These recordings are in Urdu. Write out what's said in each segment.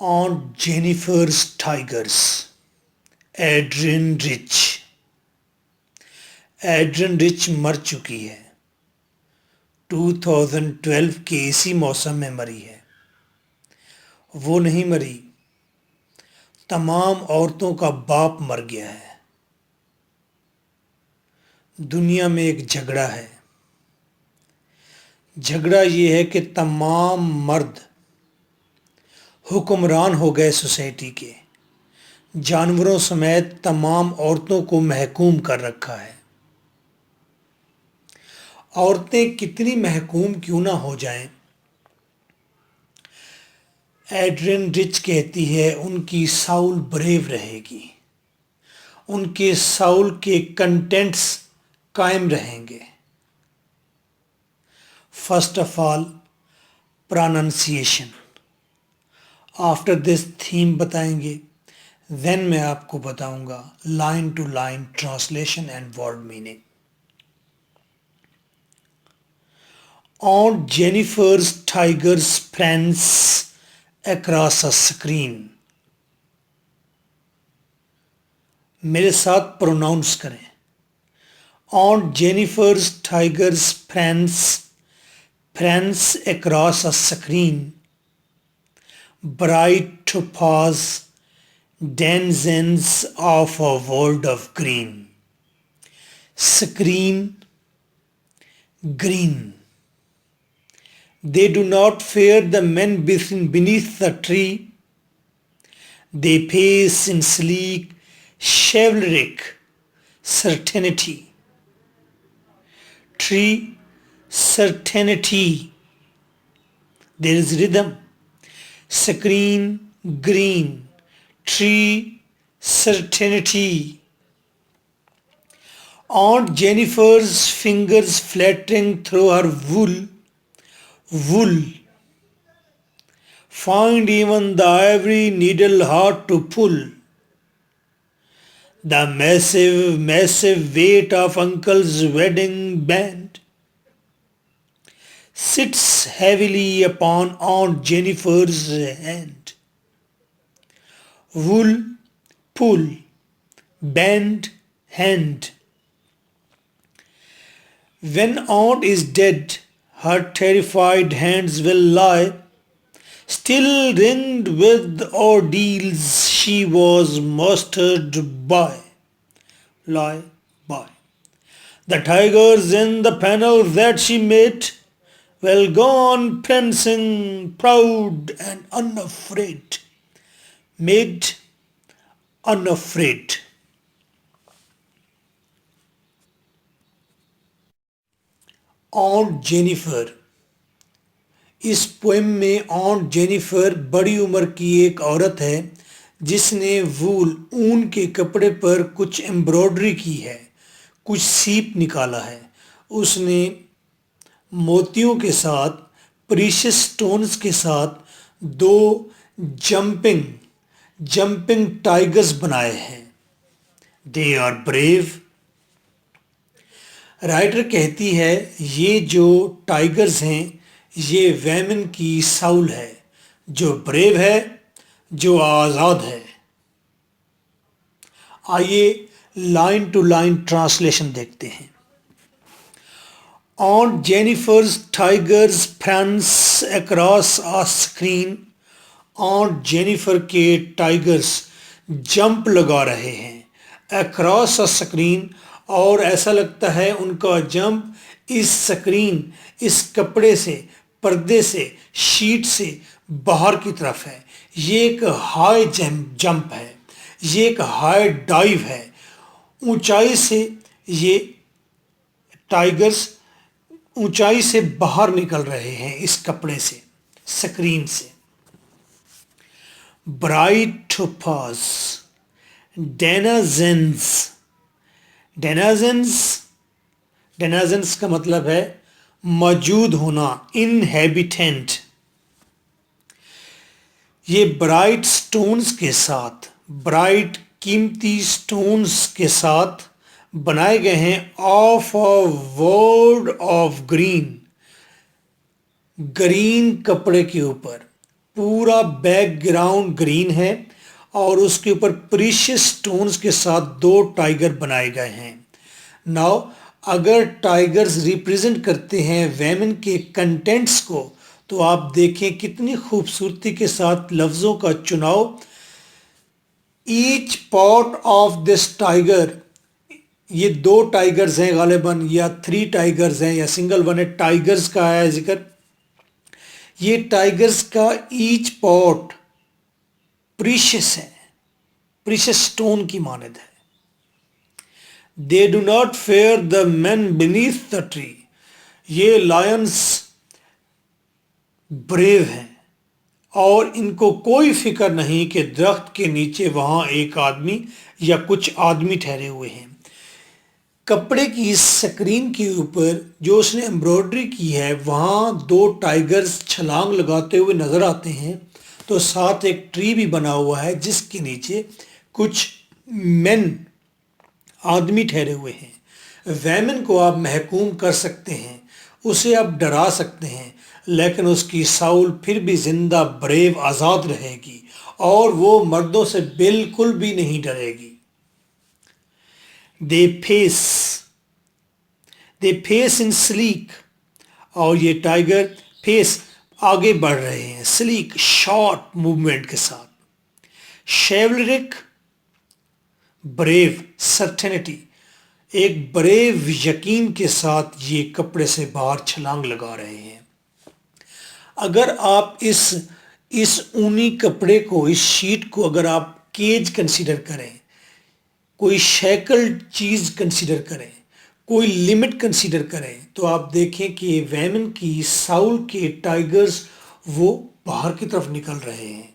Aunt Jennifer's Tigers. Adrian rich مر چکی ہے. 2012 کے اسی موسم میں مری ہے. وہ نہیں مری، تمام عورتوں کا باپ مر گیا ہے. دنیا میں ایک جھگڑا ہے. جھگڑا یہ ہے کہ تمام مرد حکمران ہو گئے سوسائٹی کے. جانوروں سمیت تمام عورتوں کو محکوم کر رکھا ہے. عورتیں کتنی محکوم کیوں نہ ہو جائیں، ایڈرین رچ کہتی ہے ان کی ساؤل بریو رہے گی، ان کے ساؤل کے کنٹینٹس قائم رہیں گے. First of all pronunciation. After this theme بتائیں گے، دین میں آپ کو بتاؤں گا line to line translation and word meaning. Aunt Jennifer's tigers prance across a screen. میرے ساتھ پروناؤنس کریں. Aunt Jennifer's tigers prance across a screen. Bright topaz denizens of a world of green. Screen, green. They do not fear the men beneath the tree. They pace in sleek, chivalric certainty. Tree, certainty. There is rhythm. Screen, green. Tree, certainty. Aunt Jennifer's fingers fluttering through her wool find even the ivory needle hard to pull. The massive weight of uncle's wedding band sits heavily upon Aunt Jennifer's hand. Wool, pull, band, hand. When Aunt is dead, her terrified hands will lie, still ringed with ordeals she was mastered by. Lie by. The tigers in the panel that she made will go on prancing, proud and unafraid. Made unafraid. Aunt Jennifer. اس پوئم میں آنٹ جینیفر بڑی عمر کی ایک عورت ہے جس نے اون کے کپڑے پر کچھ ایمبرائڈری کی ہے، کچھ سیپ نکالا ہے. اس نے موتیوں کے ساتھ، پریشس سٹونز کے ساتھ 2 جمپنگ ٹائگرز بنائے ہیں. They are brave. رائٹر کہتی ہے یہ جو ٹائگرز ہیں یہ ویمن کی ساؤل ہے، جو بریو ہے، جو آزاد ہے. آئیے لائن ٹو لائن ٹرانسلیشن دیکھتے ہیں. Aunt Jennifer's tigers prance across a screen. Aunt Jennifer کے ٹائگرز جمپ لگا رہے ہیں across a screen، اور ایسا لگتا ہے ان کا جمپ اس سکرین، اس کپڑے سے، پردے سے، شیٹ سے باہر کی طرف ہے. یہ ایک ہائی جمپ ہے، یہ ایک ہائی ڈائیو ہے. اونچائی سے یہ ٹائگرز اونچائی سے باہر نکل رہے ہیں اس کپڑے سے، سکرین سے. برائٹ ٹوپاز ڈینازنز کا مطلب ہے موجود ہونا، انہیبیٹنٹ. یہ برائٹ سٹونز کے ساتھ، برائٹ قیمتی سٹونز کے ساتھ بنائے گئے ہیں. Of a world of green, green کپڑے کے اوپر. پورا بیک گراؤنڈ گرین ہے اور اس کے اوپر پریشیس سٹونز کے ساتھ 2 ٹائیگر بنائے گئے ہیں. ناؤ اگر ٹائیگرز ریپریزنٹ کرتے ہیں ویمن کے کنٹینٹس کو تو آپ دیکھیں کتنی خوبصورتی کے ساتھ لفظوں کا چناؤ. Each part of this tiger, یہ 2 ٹائیگرز ہیں غالباً یا 3 ٹائیگرز ہیں یا سنگل ون ہے، ٹائیگرز کا آیا ہے ذکر. یہ ٹائیگرز کا ایچ پارٹ پریشیس ہے، پریشیس سٹون کی مانند ہے. They do not fear the men beneath the tree. یہ لائنز بریو ہیں اور ان کو کوئی فکر نہیں کہ درخت کے نیچے وہاں ایک آدمی یا کچھ آدمی ٹھہرے ہوئے ہیں. کپڑے کی اس سکرین کے اوپر جو اس نے امبرائڈری کی ہے وہاں 2 ٹائیگرز چھلانگ لگاتے ہوئے نظر آتے ہیں، تو ساتھ ایک ٹری بھی بنا ہوا ہے جس کے نیچے کچھ مین آدمی ٹھہرے ہوئے ہیں. ویمن کو آپ محکوم کر سکتے ہیں، اسے آپ ڈرا سکتے ہیں، لیکن اس کی ساؤل پھر بھی زندہ بریو آزاد رہے گی اور وہ مردوں سے بالکل بھی نہیں ڈرے گی. They pace in sleek، اور یہ ٹائیگر پیس آگے بڑھ رہے ہیں سلیک شارٹ موومنٹ کے ساتھ. chivalric بریو سرٹینٹی، ایک بریو یقین کے ساتھ یہ کپڑے سے باہر چھلانگ لگا رہے ہیں. اگر آپ اس اونی کپڑے کو، اس شیٹ کو اگر آپ کیج کنسیڈر کریں، کوئی شیکل چیز کنسیڈر کریں، کوئی لمٹ کنسیڈر کریں، تو آپ دیکھیں کہ ویمن کی ساؤل کے ٹائیگرز وہ باہر کی طرف نکل رہے ہیں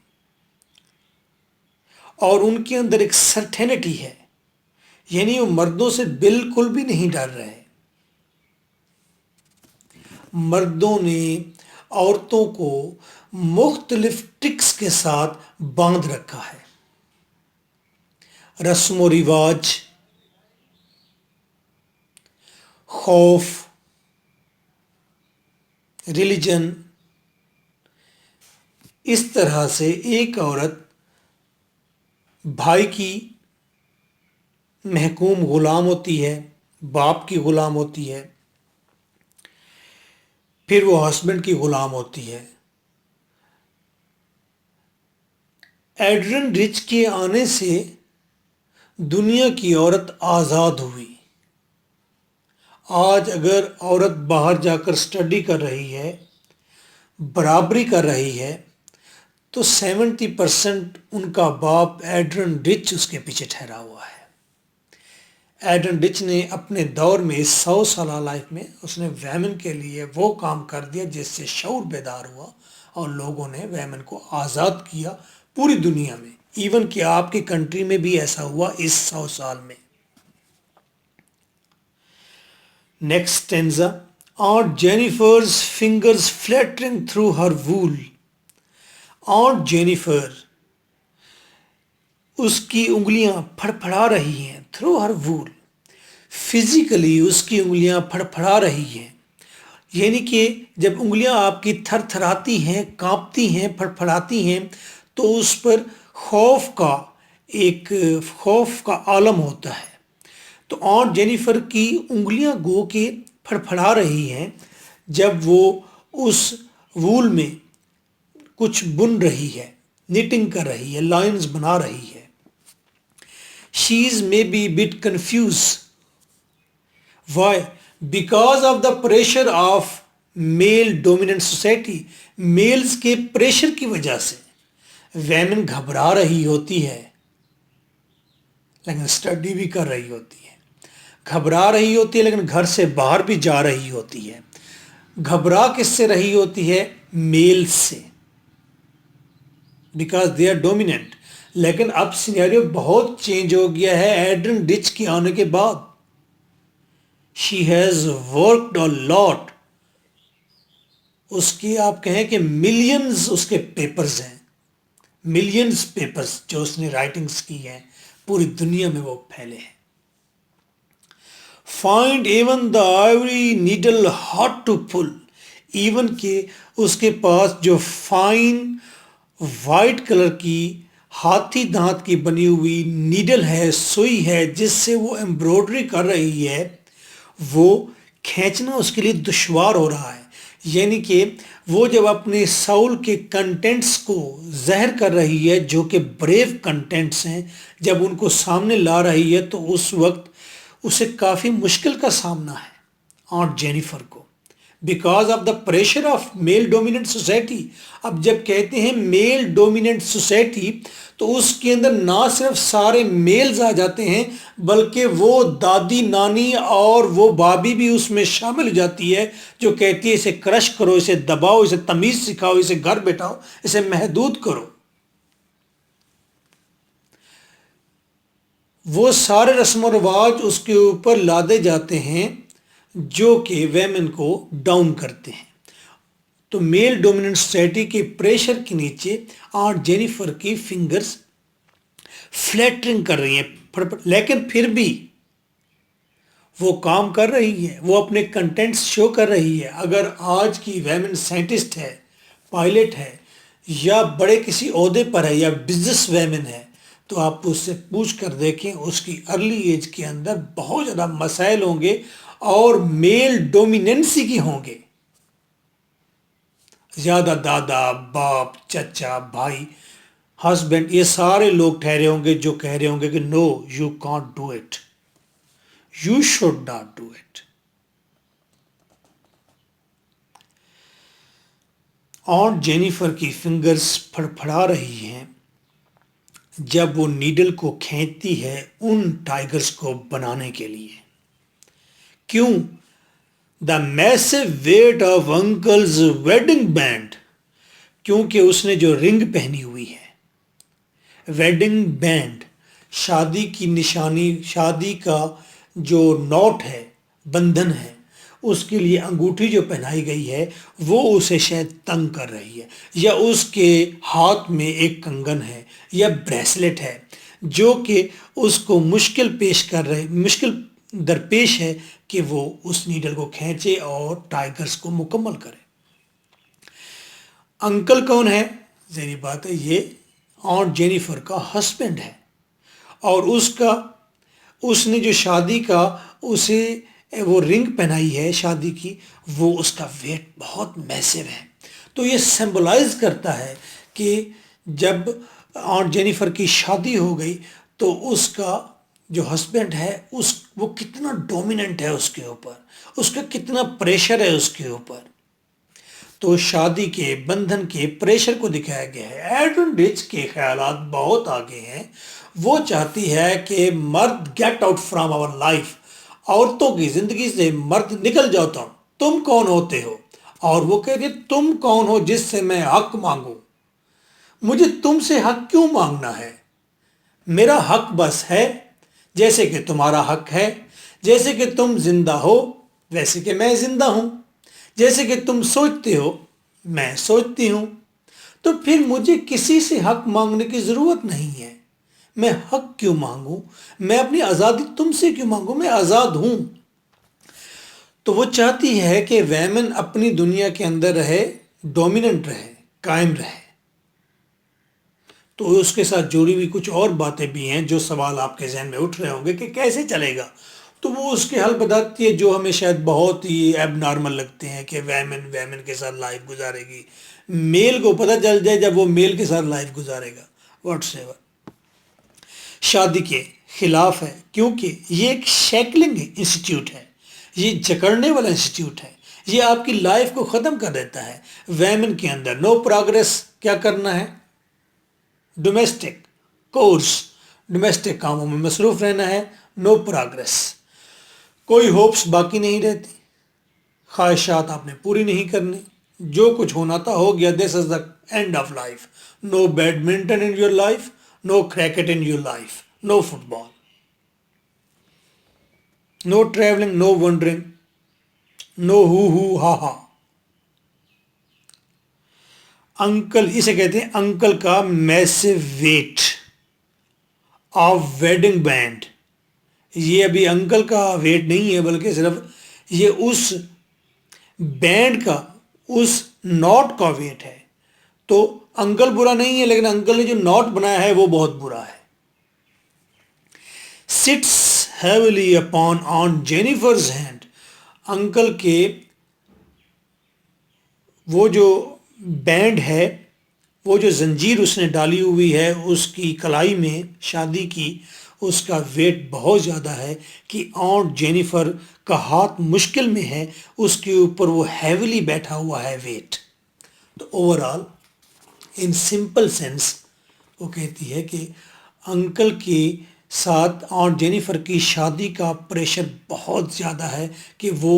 اور ان کے اندر ایک سرٹینٹی ہے، یعنی وہ مردوں سے بالکل بھی نہیں ڈر رہے. مردوں نے عورتوں کو مختلف ٹرکس کے ساتھ باندھ رکھا ہے. رسم و رواج، خوف، ریلیجن، اس طرح سے ایک عورت بھائی کی محکوم غلام ہوتی ہے، باپ کی غلام ہوتی ہے، پھر وہ ہسبینڈ کی غلام ہوتی ہے. ایڈرن رچ کے آنے سے دنیا کی عورت آزاد ہوئی. آج اگر عورت باہر جا کر سٹڈی کر رہی ہے، برابری کر رہی ہے، تو 70% ان کا باپ ایڈرن رچ اس کے پیچھے ٹھہرا ہوا ہے. ایڈرن رچ نے اپنے دور میں 100 سالہ لائف میں اس نے ویمن کے لیے وہ کام کر دیا جس سے شعور بیدار ہوا اور لوگوں نے ویمن کو آزاد کیا پوری دنیا میں. ایون کہ آپ کی کنٹری میں بھی ایسا ہوا اس 100 سال میں. Next stanza. Aunt Jennifer's fingers fluttering through her wool. Aunt Jennifer, اس کی انگلیاں پھڑپھڑا رہی ہیں تھرو ہر وول. فزیکلی اس کی انگلیاں پھڑپھڑا رہی ہیں، یعنی کہ جب انگلیاں آپ کی تھر تھراتی ہیں، کانپتی ہیں، پھڑپھڑاتی ہیں تو اس پر خوف کا عالم ہوتا ہے. تو آنٹ جینیفر کی انگلیاں گو کے پھڑپھڑا رہی ہیں جب وہ اس وول میں کچھ بن رہی ہے، نیٹنگ کر رہی ہے، لائنز بنا رہی ہے. She is maybe a bit confused. Why? Because of the pressure of male dominant society. Males کے پریشر کی وجہ سے ویمن گھبرا رہی ہوتی ہے، لیکن اسٹڈی بھی کر رہی ہوتی ہے. گھبرا رہی ہوتی ہے لیکن گھر سے باہر بھی جا رہی ہوتی ہے. گھبرا کس سے رہی ہوتی ہے؟ میل سے، بیکاز دے آر ڈومیننٹ. لیکن اب سینیریو بہت چینج ہو گیا ہے ایڈرن رچ کے آنے کے بعد. شی ہیز ورکڈ اے لاٹ. اس کی آپ کہیں کہ ملینز اس کے پیپرز ہیں، ملینز پیپرز جو اس نے رائٹنگز کی ہیں، پوری دنیا میں وہ پھیلے ہیں. Find even the ivory needle hard to pull. Even کہ اس کے پاس جو فائن وائٹ کلر کی ہاتھی دانت کی بنی ہوئی نیڈل ہے، سوئی ہے، جس سے وہ ایمبرائڈری کر رہی ہے، وہ کھینچنا اس کے لیے دشوار ہو رہا ہے. یعنی کہ وہ جب اپنے ساؤل کے کنٹینٹس کو ظاہر کر رہی ہے جو کہ بریو کنٹینٹس ہیں، جب ان کو سامنے لا رہی ہے تو اس وقت اسے کافی مشکل کا سامنا ہے آنٹ جینیفر کو، because of the pressure of male dominant society. اب جب کہتے ہیں میل ڈومیننٹ سوسائٹی تو اس کے اندر نہ صرف سارے میلز آ جاتے ہیں بلکہ وہ دادی نانی اور وہ بابی بھی اس میں شامل ہو جاتی ہے جو کہتی ہے اسے کرش کرو، اسے دباؤ، اسے تمیز سکھاؤ، اسے گھر بیٹھاؤ، اسے محدود کرو. وہ سارے رسم و رواج اس کے اوپر لادے جاتے ہیں جو کہ ویمن کو ڈاؤن کرتے ہیں. تو میل ڈومیننٹ سوسائٹی کے پریشر کے نیچے آنٹ جینیفر کی فنگرز فلیٹرنگ کر رہی ہیں، لیکن پھر بھی وہ کام کر رہی ہے، وہ اپنے کنٹینٹس شو کر رہی ہے. اگر آج کی ویمن سائنٹسٹ ہے، پائلٹ ہے، یا بڑے کسی عہدے پر ہے، یا بزنس ویمن ہے، تو آپ اس سے پوچھ کر دیکھیں اس کی ارلی ایج کے اندر بہت زیادہ مسائل ہوں گے اور میل ڈومیننسی کی ہوں گے. زیادہ دادا، باپ، چچا، بھائی، ہسبینڈ، یہ سارے لوگ ٹھہرے ہوں گے جو کہہ رہے ہوں گے کہ no you can't do it, you should not do it. Aunt Jennifer کی فنگرز پھڑپھڑا رہی ہیں جب وہ نیڈل کو کھینچتی ہے ان ٹائگرز کو بنانے کے لیے. کیوں؟ The massive weight of uncle's wedding band, کیونکہ اس نے جو رنگ پہنی ہوئی ہے، ویڈنگ بینڈ، شادی کی نشانی، شادی کا جو نوٹ ہے، بندھن ہے، اس کے لیے انگوٹھی جو پہنائی گئی ہے وہ اسے شاید تنگ کر رہی ہے، یا اس کے ہاتھ میں ایک کنگن ہے یا بریسلٹ ہے جو کہ اس کو مشکل درپیش ہے کہ وہ اس نیڈل کو کھینچے اور ٹائگرز کو مکمل کرے. انکل کون ہے؟ ذہنی بات ہے، یہ آنٹ جینیفر کا ہسبینڈ ہے، اور اس نے جو شادی کا اسے وہ رنگ پہنائی ہے شادی کی، وہ اس کا ویٹ بہت میسو ہے. تو یہ سمبلائز کرتا ہے کہ جب آنٹ جینیفر کی شادی ہو گئی تو اس کا جو ہسبینڈ ہے وہ کتنا ڈومیننٹ ہے اس کے اوپر، اس کا کتنا پریشر ہے اس کے اوپر. تو شادی کے بندھن کے پریشر کو دکھایا گیا ہے. ایڈون ریچ کے خیالات بہت آگے ہیں. وہ چاہتی ہے کہ مرد get out from our life, عورتوں کی زندگی سے مرد نکل جاتا ہوں، تم کون ہوتے ہو؟ اور وہ کہتی ہے تم کون ہو جس سے میں حق مانگوں؟ مجھے تم سے حق کیوں مانگنا ہے؟ میرا حق بس ہے جیسے کہ تمہارا حق ہے، جیسے کہ تم زندہ ہو ویسے کہ میں زندہ ہوں، جیسے کہ تم سوچتے ہو میں سوچتی ہوں. تو پھر مجھے کسی سے حق مانگنے کی ضرورت نہیں ہے. میں حق کیوں مانگوں؟ میں اپنی آزادی تم سے کیوں مانگوں؟ میں آزاد ہوں. تو وہ چاہتی ہے کہ ویمن اپنی دنیا کے اندر رہے، ڈومیننٹ رہے، قائم رہے. تو اس کے ساتھ جڑی ہوئی کچھ اور باتیں بھی ہیں جو سوال آپ کے ذہن میں اٹھ رہے ہوں گے کہ کیسے چلے گا. تو وہ اس کے حل بتاتی ہے جو ہمیں شاید بہت ہی ایب نارمل لگتے ہیں کہ ویمن کے ساتھ لائف گزارے گی. میل کو پتہ چل جائے جب وہ میل کے ساتھ لائف گزارے گا، واٹس ایور. شادی کے خلاف ہے کیونکہ یہ ایک شیکلنگ انسٹیٹیوٹ ہے، یہ جکڑنے والا انسٹیٹیوٹ ہے، یہ آپ کی لائف کو ختم کر دیتا ہے. ویمن کے اندر نو پروگریس. کیا کرنا ہے؟ ڈومیسٹک کورس، ڈومیسٹک کاموں میں مصروف رہنا ہے. نو پروگریس، کوئی ہوپس باقی نہیں رہتی، خواہشات آپ نے پوری نہیں کرنی، جو کچھ ہونا تھا ہو گیا. This is the end of life. No badminton in your life, no cricket in your life, no football, no travelling, no wandering, no ہو ہا ہا. انکل، اسے کہتے ہیں انکل کا massive weight of wedding band. یہ ابھی انکل کا ویٹ نہیں ہے بلکہ صرف یہ اس بینڈ کا، اس نوٹ کا ویٹ ہے. تو انکل برا نہیں ہے لیکن انکل نے جو نوٹ بنایا ہے وہ بہت برا ہے. sits heavily upon Aunt Jennifer's hand. Uncle کے وہ جو بینڈ ہے، وہ جو زنجیر اس نے ڈالی ہوئی ہے اس کی کلائی میں شادی کی، اس کا ویٹ بہت زیادہ ہے کہ آنٹ جینیفر کا ہاتھ مشکل میں ہے، اس کے اوپر وہ ہیویلی بیٹھا ہوا ہے ویٹ. تو اوورآل ان سمپل سینس وہ کہتی ہے کہ انکل کے ساتھ آنٹ جینیفر کی شادی کا پریشر بہت زیادہ ہے کہ وہ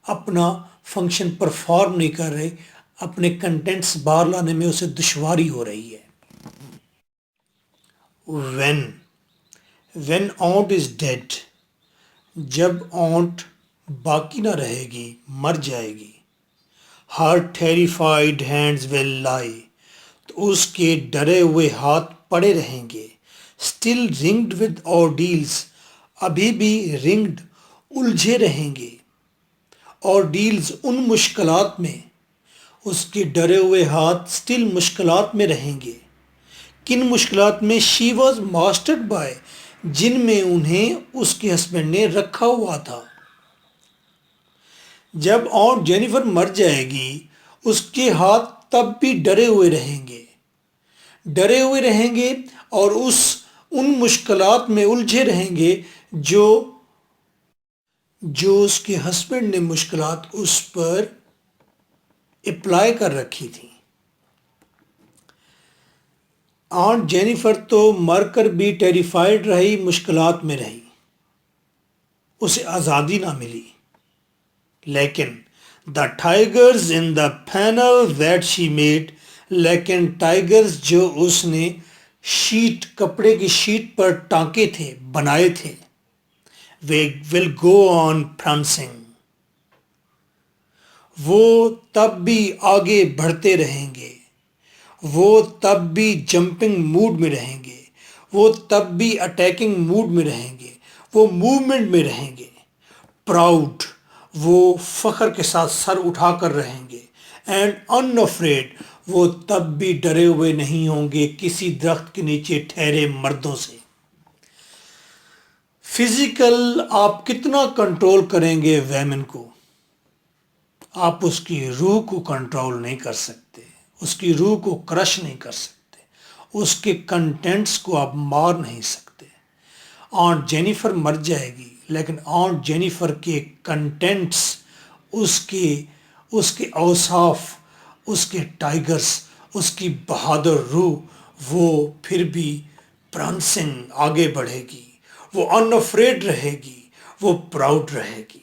اپنا فنکشن پرفارم نہیں کر رہے، اپنے کنٹینٹس باہر لانے میں اسے دشواری ہو رہی ہے. when aunt is dead، جب آنٹ باقی نہ رہے گی، مر جائے گی. her terrified hands will lie، تو اس کے ڈرے ہوئے ہاتھ پڑے رہیں گے. still ringed with ordeals، ابھی بھی ringed الجھے رہیں گے. ordeals ان مشکلات میں، اس کے ڈرے ہوئے ہاتھ still مشکلات میں رہیں گے. کن مشکلات میں؟ she was mastered by، جن میں انہیں اس کے ہسبینڈ نے رکھا ہوا تھا. جب آنٹ جینیفر مر جائے گی اس کے ہاتھ تب بھی ڈرے ہوئے رہیں گے، ڈرے ہوئے رہیں گے اور ان مشکلات میں الجھے رہیں گے جو اس کے ہسبینڈ نے مشکلات اس پر اپلائی کر رکھی تھی. آنٹ جینیفر تو مر کر بھی ٹیریفائڈ رہی، مشکلات میں رہی، اسے آزادی نہ ملی. لیکن the tigers in the panel that she made, لیکن ٹائگرز جو اس نے کپڑے کی شیٹ پر ٹانکے تھے، بنائے تھے، they will go on prancing، وہ تب بھی آگے بڑھتے رہیں گے، وہ تب بھی جمپنگ موڈ میں رہیں گے، وہ تب بھی اٹیکنگ موڈ میں رہیں گے، وہ موومنٹ میں رہیں گے. پراؤڈ، وہ فخر کے ساتھ سر اٹھا کر رہیں گے. اینڈ unafraid، وہ تب بھی ڈرے ہوئے نہیں ہوں گے کسی درخت کے نیچے ٹھہرے مردوں سے. فزیکل آپ کتنا کنٹرول کریں گے ویمن کو، آپ اس کی روح کو کنٹرول نہیں کر سکتے، اس کی روح کو کرش نہیں کر سکتے، اس کے کنٹینٹس کو آپ مار نہیں سکتے. آنٹ جینیفر مر جائے گی لیکن آنٹ جینیفر کے کنٹینٹس، اس کے اوصاف، اس کے ٹائگرز، اس کی بہادر روح، وہ پھر بھی پرانسنگ آگے بڑھے گی، وہ انافریڈ رہے گی، وہ پراؤڈ رہے گی.